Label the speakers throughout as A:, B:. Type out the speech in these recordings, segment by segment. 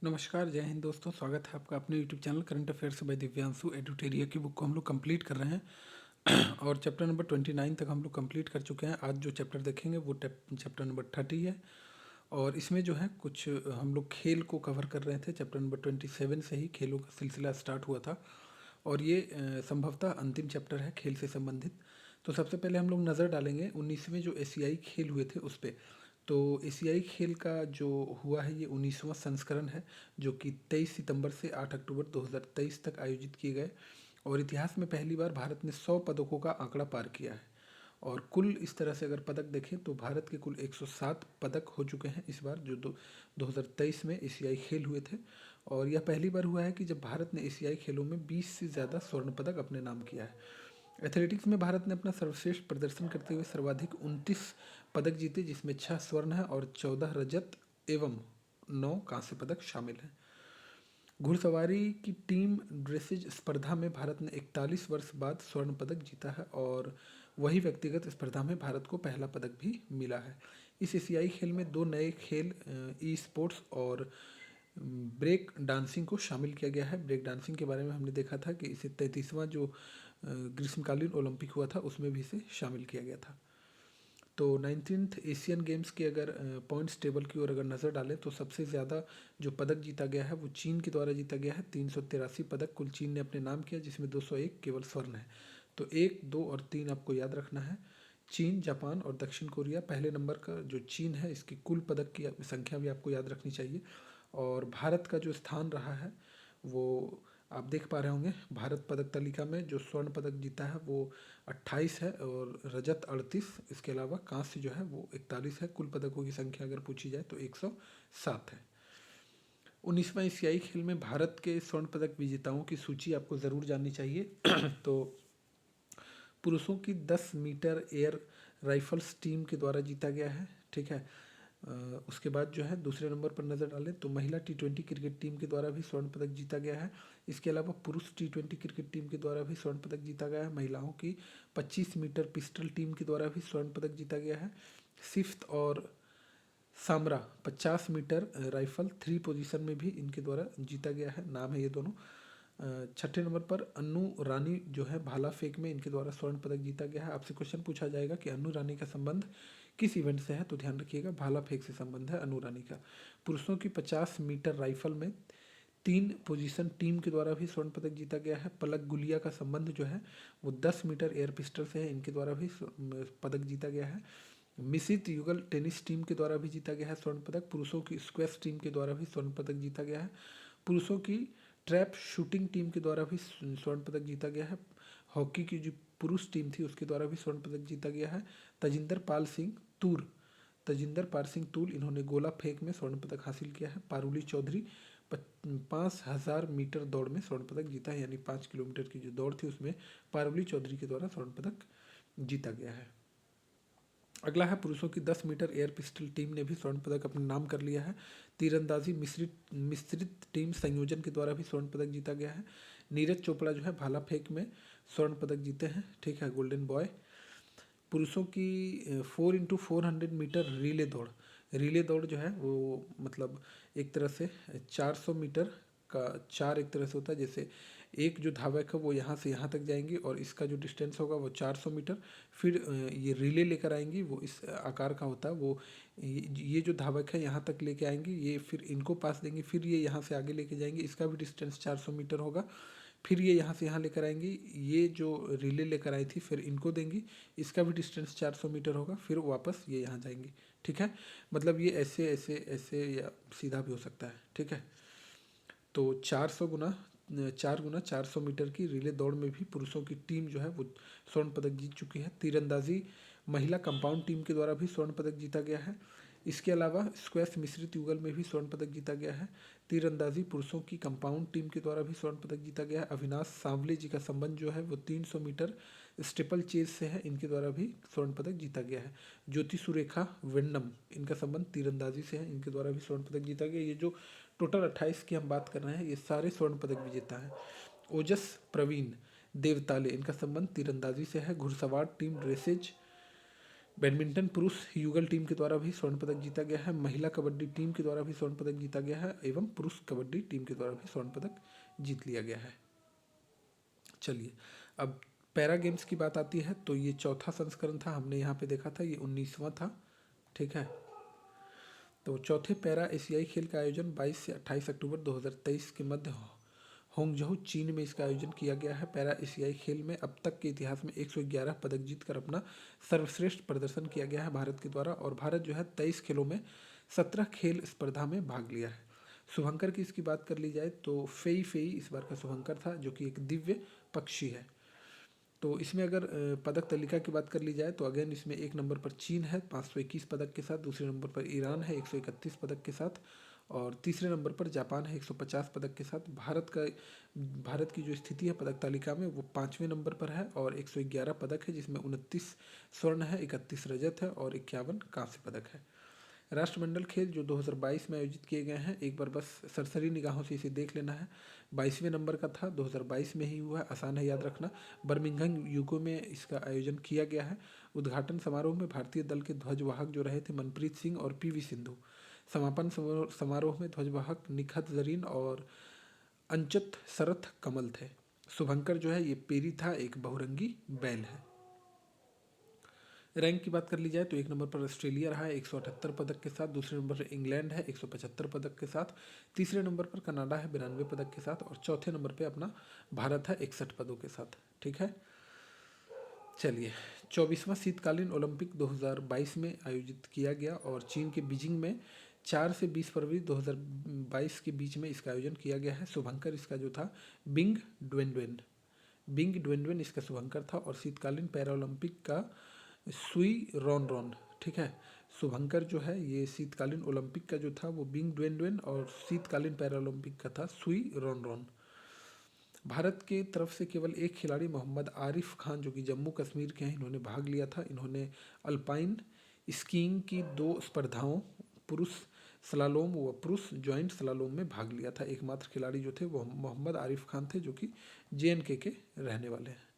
A: नमस्कार, जय हिंद दोस्तों। स्वागत है आपका अपने YouTube channel current affairs by Divyanshu Edutoria की बुक को हम लोग कंप्लीट कर रहे हैं और चैप्टर नंबर 29 तक हम लोग कंप्लीट कर चुके हैं। आज जो चैप्टर देखेंगे वो चैप्टर नंबर 30 है और इसमें जो है कुछ हम लोग खेल को कवर कर रहे थे। चैप्टर नंबर 27 से ही खेलों का सिलसिला स्टार्ट हुआ था और ये संभवतः अंतिम चैप्टर है खेल से संबंधित। तो सबसे पहले हम लोग नज़र डालेंगे 19वें जो एशियाई खेल हुए थे उस पर। तो एशियाई खेल का जो हुआ है ये 19वां संस्करण है, जो कि 23 सितंबर से 8 अक्टूबर 2023 तक आयोजित किए गए और इतिहास में पहली बार भारत ने 100 पदकों का आंकड़ा पार किया है। और कुल इस तरह से अगर पदक देखें तो भारत के कुल 107 पदक हो चुके हैं इस बार, जो 2023 में एशियाई खेल हुए थे। और यह पहली बार हुआ है कि जब भारत ने एशियाई खेलों में 20 से ज़्यादा स्वर्ण पदक अपने नाम किया है। एथलेटिक्स में भारत ने अपना सर्वश्रेष्ठ प्रदर्शन करते हुए सर्वाधिक 29 पदक जीते, जिसमें 6 स्वर्ण है और 14 रजत एवं 9 कांस्य पदक शामिल हैं। घुड़सवारी की टीम ड्रेसेज स्पर्धा में भारत ने 41 वर्ष बाद स्वर्ण पदक जीता है और वही व्यक्तिगत स्पर्धा में भारत को पहला पदक भी मिला है। इस एशियाई खेल में दो नए खेल ई स्पोर्ट्स और ब्रेक डांसिंग को शामिल किया गया है। ब्रेक डांसिंग के बारे में हमने देखा था कि इसे 33वां जो ग्रीष्मकालीन ओलंपिक हुआ था उसमें भी इसे शामिल किया गया था। तो 19th एशियन गेम्स के अगर पॉइंट्स टेबल की ओर अगर नज़र डालें तो सबसे ज़्यादा जो पदक जीता गया है वो चीन के द्वारा जीता गया है। 383 पदक कुल चीन ने अपने नाम किया, जिसमें 201 केवल स्वर्ण है। तो 1, 2 और 3 आपको याद रखना है। चीन, जापान और दक्षिण कोरिया। पहले नंबर का जो चीन है इसकी कुल पदक की संख्या भी आपको याद रखनी चाहिए। और भारत का जो स्थान रहा है वो आप देख पा रहे होंगे। भारत पदक तालिका में जो स्वर्ण पदक जीता है वो 28 है और रजत 38, इसके अलावा कांस्य जो है वो 41 है। कुल पदकों की संख्या अगर पूछी जाए तो 107 है। 19वां एशियाई खेल में भारत के स्वर्ण पदक विजेताओं की सूची आपको ज़रूर जाननी चाहिए तो पुरुषों की 10 मीटर एयर राइफल्स टीम के द्वारा जीता गया है, ठीक है। उसके बाद जो है दूसरे नंबर पर नज़र डालें तो महिला T20 क्रिकेट टीम के द्वारा भी स्वर्ण पदक जीता गया है। इसके अलावा पुरुष T20 क्रिकेट टीम के द्वारा भी स्वर्ण पदक जीता गया है। महिलाओं की 25 मीटर पिस्टल टीम के द्वारा भी स्वर्ण पदक जीता गया है। सिफ्थ और सामरा 50 मीटर राइफल 3 पोजीशन में भी इनके द्वारा जीता गया है, नाम है ये दोनों। छठे नंबर पर अन्नू रानी जो है भाला फेंक में इनके द्वारा स्वर्ण पदक जीता गया है। आपसे क्वेश्चन पूछा जाएगा कि अन्नू रानी का संबंध किस इवेंट से है, तो ध्यान रखिएगा भाला फेंक से संबंध है अन्नू रानी का। पुरुषों की 50 मीटर राइफल में 3 पोजीशन टीम के द्वारा भी स्वर्ण पदक जीता गया है। पलक गुलिया का संबंध जो है वो 10 मीटर एयर पिस्टल से है, इनके द्वारा भी पदक जीता गया है। मिश्रित युगल टेनिस टीम के द्वारा भी जीता गया है स्वर्ण पदक। पुरुषों की स्क्वैश टीम के द्वारा भी स्वर्ण पदक जीता गया है। पुरुषों की ट्रैप शूटिंग टीम के द्वारा भी स्वर्ण पदक जीता गया है। हॉकी की जो पुरुष टीम थी उसके द्वारा भी स्वर्ण पदक जीता गया है। तजिंदर पाल सिंह तूर तजिंदर पाल सिंह तूल इन्होंने गोला फेंक में स्वर्ण पदक हासिल किया है। पारुली चौधरी 5000 मीटर दौड़ में स्वर्ण पदक जीता है, यानी 5 किलोमीटर की जो दौड़ थी उसमें पारुली चौधरी के द्वारा स्वर्ण पदक जीता गया है। अगला है पुरुषों की 10 मीटर एयर पिस्टल टीम ने भी स्वर्ण पदक अपने नाम कर लिया है। तीरंदाजी मिश्रित टीम संयोजन के द्वारा भी स्वर्ण पदक जीता गया है। नीरज चोपड़ा जो है भाला फेंक में स्वर्ण पदक जीते हैं, ठीक है, गोल्डन बॉय। पुरुषों की 4x400 मीटर रिले दौड़ जो है वो मतलब एक तरह से 400 मीटर का 4 एक तरह से होता है। जैसे एक जो धावक है वो यहाँ से यहाँ तक जाएंगे और इसका जो डिस्टेंस होगा वो 400 मीटर। फिर ये रिले लेकर आएंगी, वो इस आकार का होता है। वो ये जो धावक है यहाँ तक लेके आएंगे, ये फिर इनको पास देंगे, फिर ये यहाँ से आगे लेके जाएंगे, इसका भी डिस्टेंस 400 मीटर होगा। फिर ये यहाँ से यहाँ लेकर आएंगी, ये जो रिले लेकर आई थी फिर इनको देंगी, इसका भी डिस्टेंस 400 मीटर होगा। फिर वापस ये यहाँ जाएंगी, ठीक है। मतलब ये ऐसे ऐसे ऐसे या सीधा भी हो सकता है, ठीक है। तो 4 गुना 400 मीटर की रिले दौड़ में भी पुरुषों की टीम जो है वो स्वर्ण पदक जीत चुकी है। तीरंदाजी महिला कंपाउंड टीम के द्वारा भी स्वर्ण पदक जीता गया है। इसके अलावा स्क्वैश मिश्रित युगल में भी स्वर्ण पदक जीता गया है। तीरंदाजी पुरुषों की कंपाउंड टीम के द्वारा भी स्वर्ण पदक जीता गया है। अविनाश सांवले जी का संबंध जो है वो 300 मीटर स्टेपल चेज से है, इनके द्वारा भी स्वर्ण पदक जीता गया है। ज्योति सुरेखा वेन्नम इनका संबंध तीरंदाजी से है, इनके द्वारा भी स्वर्ण पदक जीता गया। ये जो टोटल 28 की हम बात कर रहे हैं ये सारे स्वर्ण पदक विजेता हैं। ओजस प्रवीण देवताले इनका संबंध तीरंदाजी से है। घुड़सवार टीम ड्रेसेज बैडमिंटन पुरुष युगल टीम के द्वारा भी स्वर्ण पदक जीता गया है, महिला कबड्डी टीम के द्वारा भी स्वर्ण पदक जीता गया है एवं पुरुष कबड्डी टीम के द्वारा भी स्वर्ण पदक जीत लिया गया है। चलिए अब पैरा गेम्स की बात आती है तो ये चौथा संस्करण था, हमने यहाँ पे देखा था ये 19वां था, ठीक है। तो चौथे पैरा एशियाई खेल का आयोजन 22 से 28 अक्टूबर 2023 के मध्य होंगझोउ चीन में इसका आयोजन किया गया है। पैरा एशियाई खेल में अब तक के इतिहास में 111 पदक जीतकर अपना सर्वश्रेष्ठ प्रदर्शन किया गया है भारत के द्वारा, और भारत जो है 23 खेलों में 17 खेल स्पर्धा में भाग लिया है। शुभंकर की इसकी बात कर ली जाए तो फेई फेई इस बार का शुभंकर था, जो कि एक दिव्य पक्षी है। तो इसमें अगर पदक तालिका की बात कर ली जाए तो अगेन इसमें एक नंबर पर चीन है 521 पदक के साथ, दूसरे नंबर पर ईरान है 131 पदक के साथ, और तीसरे नंबर पर जापान है 150 पदक के साथ। भारत की जो स्थिति है पदक तालिका में वो 5वें नंबर पर है और 111 पदक है, जिसमें 29 स्वर्ण है, 31 रजत है और 51 कांस्य पदक है। राष्ट्रमंडल खेल जो 2022 में आयोजित किए गए हैं, एक बार बस सरसरी निगाहों से इसे देख लेना है। 22वें नंबर का था, 2022 में ही हुआ है, आसान है याद रखना। बर्मिंघम यूके में इसका आयोजन किया गया है। उद्घाटन समारोह में भारतीय दल के ध्वजवाहक जो रहे थे मनप्रीत सिंह और पीवी सिंधु। समापन समारोह में ध्वजवाहक निखत जरीन और अंचत शरथ कमल थे। शुभंकर जो है ये पेरी था, एक बहुरंगी बैल है। रैंक की बात कर ली जाए तो एक नंबर पर ऑस्ट्रेलिया रहा है 178 पदक के साथ, दूसरे नंबर पर इंग्लैंड है 175 पदक के साथ, तीसरे नंबर पर कनाडा है 92 पदक के साथ, और चौथे नंबर पर अपना भारत है 61 पदों के साथ, ठीक है। चलिए 24वां शीतकालीन ओलंपिक 2022 में आयोजित किया गया और चीन के बीजिंग में 4 से 20 फरवरी 2022 के बीच में इसका आयोजन किया गया है। शुभंकर इसका जो था बिंग ड्वेंड्वेन इसका शुभंकर था, और शीतकालीन पैरा ओलंपिक का सुई रॉन रॉन, ठीक है। शुभंकर जो है ये शीतकालीन ओलंपिक का जो था वो बिंग ड्वेंड्वेन, और शीतकालीन पैरा ओलंपिक का था सुई रॉन रॉन। भारत की तरफ से केवल एक खिलाड़ी मोहम्मद आरिफ खान जो कि जम्मू कश्मीर के हैं, इन्होंने भाग लिया था। इन्होंने अल्पाइन स्कीइंग की 2 स्पर्धाओं पुरुष स्लालोम व पुरुष ज्वाइंट स्लालोम में भाग लिया था। एकमात्र खिलाड़ी जो थे वो मोहम्मद आरिफ खान थे, जो कि JNK के रहने वाले हैं।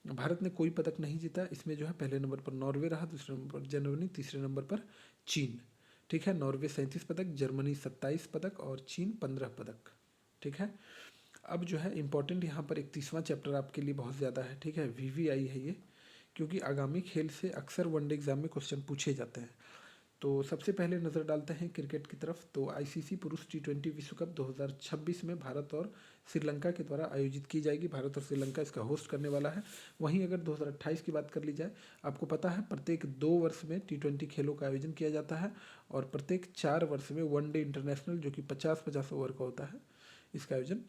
A: भारत ने कोई पदक नहीं जीता। इसमें जो है पहले नंबर पर नॉर्वे रहा, दूसरे नंबर पर जर्मनी, तीसरे नंबर पर चीन, ठीक है। नॉर्वे 37 पदक, जर्मनी 27 पदक और चीन 15 पदक, ठीक है। अब जो है इम्पॉर्टेंट यहाँ पर 31वां चैप्टर आपके लिए बहुत ज़्यादा है, ठीक है। VVI है ये, क्योंकि आगामी खेल से अक्सर वनडे एग्जाम में क्वेश्चन पूछे जाते हैं। तो सबसे पहले नज़र डालते हैं क्रिकेट की तरफ। तो ICC पुरुष T20 विश्व कप 2026 में भारत और श्रीलंका के द्वारा आयोजित की जाएगी। भारत और श्रीलंका इसका होस्ट करने वाला है। वहीं अगर 2028 की बात कर ली जाए, आपको पता है प्रत्येक 2 वर्ष में T20 खेलों का आयोजन किया जाता है, और प्रत्येक 4 वर्ष में वनडे इंटरनेशनल जो कि 50-50 ओवर का होता है, इसका आयोजन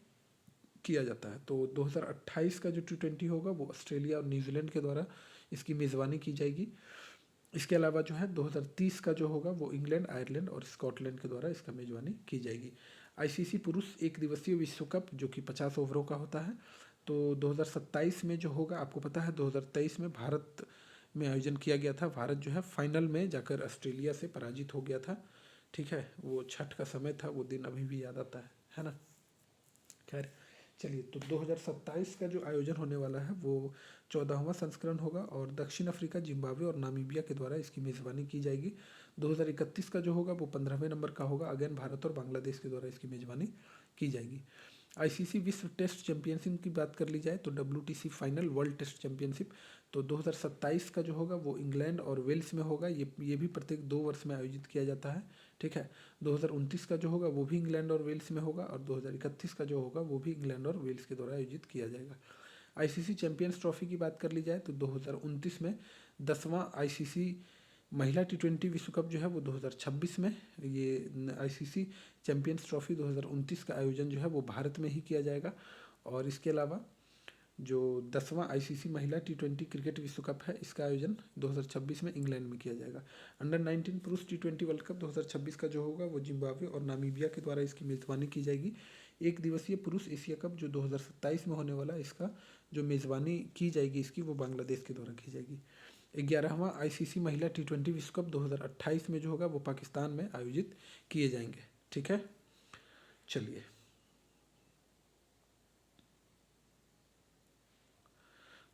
A: किया जाता है। तो 2028 का जो T20 होगा वो ऑस्ट्रेलिया और न्यूजीलैंड के द्वारा इसकी मेज़बानी की जाएगी। इसके अलावा जो है 2030 का जो होगा वो इंग्लैंड, आयरलैंड और स्कॉटलैंड के द्वारा इसका मेज़बानी की जाएगी। ICC पुरुष एक दिवसीय विश्व कप जो कि 50 ओवरों का होता है, तो 2027 में जो होगा, आपको पता है 2023 में भारत में आयोजन किया गया था। भारत जो है फाइनल में जाकर ऑस्ट्रेलिया से पराजित हो गया था, ठीक है। वो छठ का समय था, वो दिन अभी भी याद आता है ना। खैर चलिए, तो 2027 का जो आयोजन होने वाला है वो 14वां संस्करण होगा, और दक्षिण अफ्रीका, जिम्बाब्वे और नामीबिया के द्वारा इसकी मेज़बानी की जाएगी। 2031 का जो होगा वो 15वें नंबर का होगा। अगेन भारत और बांग्लादेश के द्वारा इसकी मेज़बानी की जाएगी। ICC विश्व टेस्ट चैंपियनशिप की बात कर ली जाए तो WTC final world test championship तो 2027 का जो होगा वो इंग्लैंड और वेल्स में होगा। ये भी प्रत्येक 2 वर्ष में आयोजित किया जाता है, ठीक है। 2029 का जो होगा वो भी इंग्लैंड और वेल्स में होगा, और 2031 का जो होगा वो भी इंग्लैंड और वेल्स के द्वारा आयोजित किया जाएगा। ICC चैंपियंस ट्रॉफी की बात कर ली जाए तो 2029 में 10वां ICC महिला T20 विश्व कप जो है वो 2026 में, ये ICC चैंपियंस ट्रॉफी 2029 का आयोजन जो है वो भारत में ही किया जाएगा। और इसके अलावा जो 10वां ICC महिला T20 क्रिकेट विश्व कप है, इसका आयोजन 2026 में इंग्लैंड में किया जाएगा। अंडर 19 पुरुष T20 वर्ल्ड कप 2026 का जो होगा वो जिम्बाब्वे और नामीबिया के द्वारा इसकी मेज़बानी की जाएगी। एक दिवसीय पुरुष एशिया कप जो 2027 में होने वाला है, इसका जो मेज़बानी की जाएगी इसकी, वो बांग्लादेश के द्वारा की जाएगी। 11वां ICC महिला T20 विश्व कप 2028 में जो होगा वो पाकिस्तान में आयोजित किए जाएंगे, ठीक है। चलिए,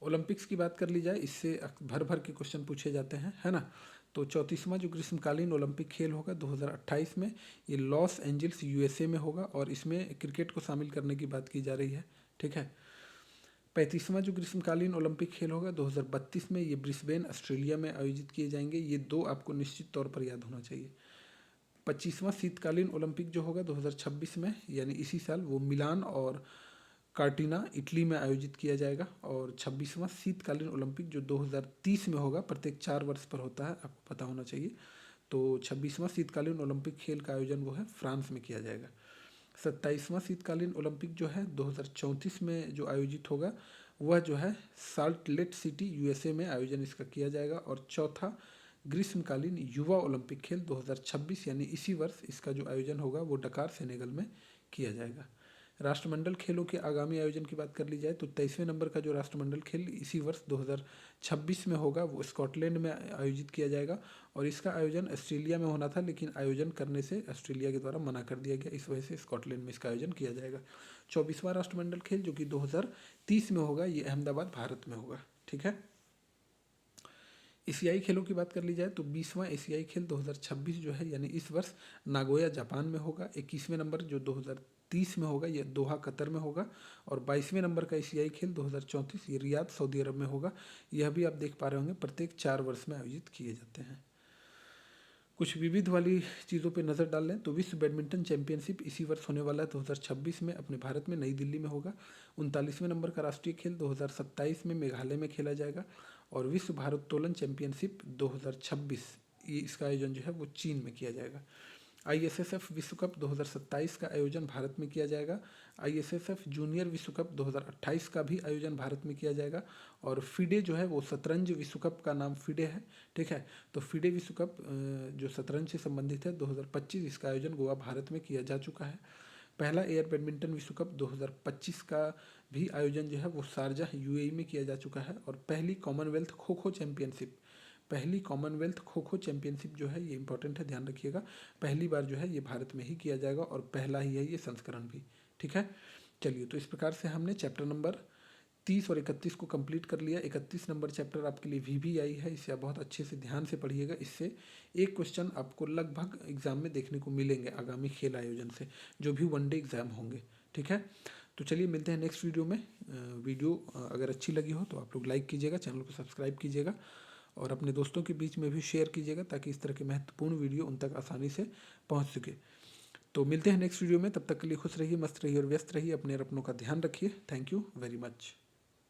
A: ओलंपिक्स की बात कर ली जाए, इससे भर भर के क्वेश्चन पूछे जाते हैं, है ना। तो 34वां जो ग्रीष्मकालीन ओलंपिक खेल होगा 2028 में, ये लॉस एंजल्स यूएसए में होगा और इसमें क्रिकेट को शामिल करने की बात की जा रही है, ठीक है। 35वां जो ग्रीष्मकालीन ओलंपिक खेल होगा 2032 में, ये ब्रिस्बेन ऑस्ट्रेलिया में आयोजित किए जाएंगे। ये दो आपको निश्चित तौर पर याद होना चाहिए। 25वां शीतकालीन ओलंपिक जो होगा 2026 में, यानी इसी साल, वो मिलान और कार्टिना इटली में आयोजित किया जाएगा। और 26वां शीतकालीन ओलंपिक जो 2030 में होगा, प्रत्येक 4 वर्ष पर होता है, आपको पता होना चाहिए। तो 26वां शीतकालीन ओलंपिक खेल का आयोजन वो है फ्रांस में किया जाएगा। 27वां शीतकालीन ओलंपिक जो है 2034 में जो आयोजित होगा, वह जो है साल्ट लेक सिटी यूएसए में आयोजन इसका किया जाएगा। और चौथा ग्रीष्मकालीन युवा ओलंपिक खेल 2026, यानी इसी वर्ष इसका जो आयोजन होगा वो डकार सेनेगल में किया जाएगा। राष्ट्रमंडल खेलों के आगामी आयोजन की बात कर ली जाए तो 23वें नंबर का जो राष्ट्रमंडल खेल इसी वर्ष 2026 में होगा, वो स्कॉटलैंड में आयोजित किया जाएगा। और इसका आयोजन ऑस्ट्रेलिया में होना था, लेकिन आयोजन करने से ऑस्ट्रेलिया के द्वारा मना कर दिया गया, इस वजह से स्कॉटलैंड में इसका आयोजन किया जाएगा। 24वां राष्ट्रमंडल खेल जो कि 2030 में होगा, ये अहमदाबाद भारत में होगा, ठीक है। एशियाई खेलों की बात कर ली जाए तो 20वां एशियाई खेल 2026 जो है, यानी इस वर्ष नागोया जापान में होगा। 21वें नंबर जो 2030 में होगा, ये दोहा कतर में होगा। और 22वें नंबर का एशियाई खेल 2034, ये रियाद सऊदी अरब में होगा। यह भी आप देख पा रहे होंगे, प्रत्येक 4 वर्ष में आयोजित किए जाते हैं। कुछ विविध वाली चीज़ों पे नज़र डाल लें तो विश्व बैडमिंटन चैंपियनशिप इसी वर्ष होने वाला है 2026 में, अपने भारत में नई दिल्ली में होगा। 39वें नंबर का राष्ट्रीय खेल 2027 में मेघालय में खेला जाएगा। और विश्व भारोत्तोलन चैंपियनशिप 2026, ये इसका आयोजन जो है वो चीन में किया जाएगा। ISSF विश्व कप 2027 का आयोजन भारत में किया जाएगा। ISSF जूनियर विश्व कप 2028 का भी आयोजन भारत में किया जाएगा। और फिडे जो है वो शतरंज विश्व कप का नाम फिडे है, ठीक है। तो फिडे विश्व कप जो शतरंज से संबंधित है 2025, इसका आयोजन गोवा भारत में किया जा चुका है। पहला एयर बैडमिंटन विश्व कप 2025 का भी आयोजन जो है वो शारजाह UAE में किया जा चुका है। और पहली कॉमनवेल्थ खो खो चैंपियनशिप, पहली कॉमनवेल्थ खो खो चैंपियनशिप जो है, ये इंपॉर्टेंट है, ध्यान रखिएगा, पहली बार जो है ये भारत में ही किया जाएगा और पहला ही है ये संस्करण भी, ठीक है। चलिए, तो इस प्रकार से हमने चैप्टर नंबर 30 और 31 को कंप्लीट कर लिया। 31 नंबर चैप्टर आपके लिए VBI है, इसे आप बहुत अच्छे से ध्यान से पढ़िएगा। इससे एक क्वेश्चन आपको लगभग एग्जाम में देखने को मिलेंगे आगामी खेल आयोजन से, जो भी वनडे एग्जाम होंगे, ठीक है। तो चलिए मिलते हैं नेक्स्ट वीडियो में। वीडियो अगर अच्छी लगी हो तो आप लोग लाइक कीजिएगा, चैनल को सब्सक्राइब कीजिएगा और अपने दोस्तों के बीच में भी शेयर कीजिएगा, ताकि इस तरह के महत्वपूर्ण वीडियो उन तक आसानी से पहुंच सके। तो मिलते हैं नेक्स्ट वीडियो में, तब तक के लिए खुश रहिए, मस्त रहिए और व्यस्त रहिए, अपने और अपनों का ध्यान रखिए। Thank you very much.